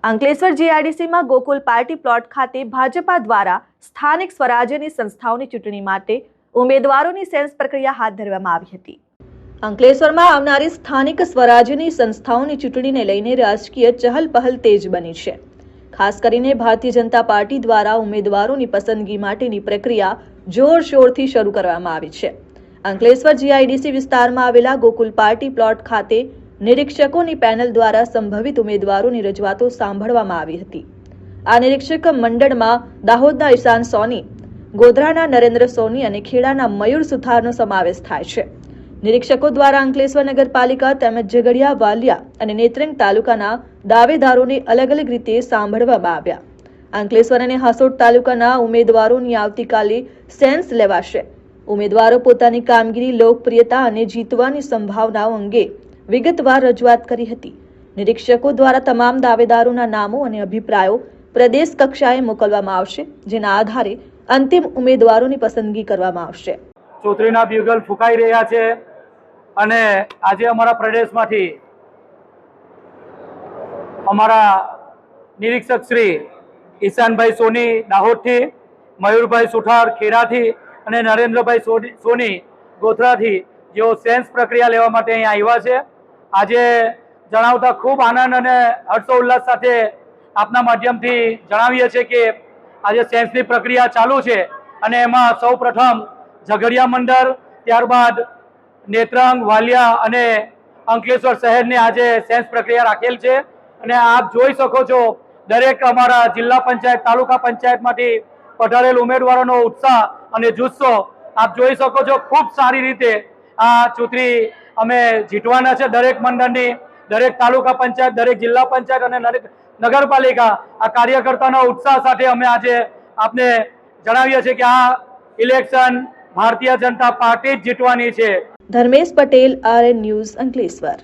Ankleshwar જીઆઈડીસીમાં Gokul party plot ખાતે ભાજપા દ્વારા સ્થાનિક સ્વરાજ્યની સંસ્થાઓની ચૂંટણી માટે ઉમેદવારોની સેન્સ પ્રક્રિયા હાથ ધરવામાં આવી હતી। અંકલેશ્વરમાં આવનારી સ્થાનિક સ્વરાજ્યની સંસ્થાઓની ચૂંટણીને લઈને રાજકીય ચહલપહલ તેજ બની છે। ખાસ કરીને ભારતીય જનતા પાર્ટી દ્વારા ઉમેદવારોની પસંદગી માટેની પ્રક્રિયા જોરશોરથી શરૂ કરવામાં આવી છે। અંકલેશ્વર જીઆઈડીસી વિસ્તારમાં આવેલા ગોકુલ પાર્ટી પ્લોટ ખાતે નિરીક્ષકોની પેનલ દ્વારા સંભવિત ઉમેદવારોની રજૂઆતો સાંભળવામાં આવી હતી। આ નિરીક્ષક મંડળમાં દાહોદના ઈશાન સોની, ગોધરાના નરેન્દ્ર સોની અને ખેડાના મયુર સુથારનો સમાવેશ થાય છે। નિરીક્ષકો દ્વારા અંકલેશ્વર નગરપાલિકા તેમજ ઝઘડિયા, વાલિયા અને નેત્રંગ તાલુકાના દાવેદારોને અલગ અલગ રીતે સાંભળવામાં આવ્યા। અંકલેશ્વર અને હાસોડ તાલુકાના ઉમેદવારોની આવતીકાલે સેન્સ લેવાશે। ઉમેદવારો પોતાની કામગીરી, લોકપ્રિયતા અને જીતવાની સંભાવનાઓ અંગે વિગતવાર રજૂઆત કરી હતી। નિરીક્ષકો દ્વારા તમામ દાવેદારોના નામો અને અભિપ્રાયો પ્રદેશ કક્ષાએ મોકલવામાં આવશે, જેના આધારે અંતિમ ઉમેદવારોની પસંદગી કરવામાં આવશે। ચૂંટણીના બ્યુગલ ફૂંકાઈ રહ્યા છે અને આજે અમારા પ્રદેશમાંથી અમારા નિરીક્ષક શ્રી ઈશાનભાઈ સોની દાહોદથી, મયુરભાઈ સુથાર ખેડાથી અને નરેન્દ્રભાઈ સોની ગોધરાથી જેઓ સેન્સ પ્રક્રિયા લેવા માટે અહીં આવ્યા છે। આજે જણાવતા ખૂબ આનંદ અને હર્ષોલ્લાસ સાથે આપના માધ્યમથી જણાવીએ છીએ કે આજે સેન્સની પ્રક્રિયા ચાલુ છે અને એમાં સૌ પ્રથમ ઝઘડિયા મંડળ, ત્યારબાદ નેત્રંગ, વાલિયા અને અંકલેશ્વર શહેરની આજે સેન્સ પ્રક્રિયા રાખેલ છે। અને આપ જોઈ શકો છો દરેક અમારા જિલ્લા પંચાયત, તાલુકા પંચાયતમાંથી પધારેલ ઉમેદવારોનો ઉત્સાહ અને જુસ્સો આપ જોઈ શકો છો। ખૂબ સારી રીતે આ ચૂંટણી અમે જીતવાના છે। દરેક મંડળની, દરેક તાલુકા પંચાયત, દરેક જિલ્લા પંચાયત અને નગરપાલિકા આ કાર્યકર્તાના ઉત્સાહ સાથે અમે આજે આપને જણાવીએ છીએ કે આ ઇલેક્શન ભારતીય જનતા પાર્ટી જ જીતવાની છે। Dharmesh Patel, RN news, Ankleshwar.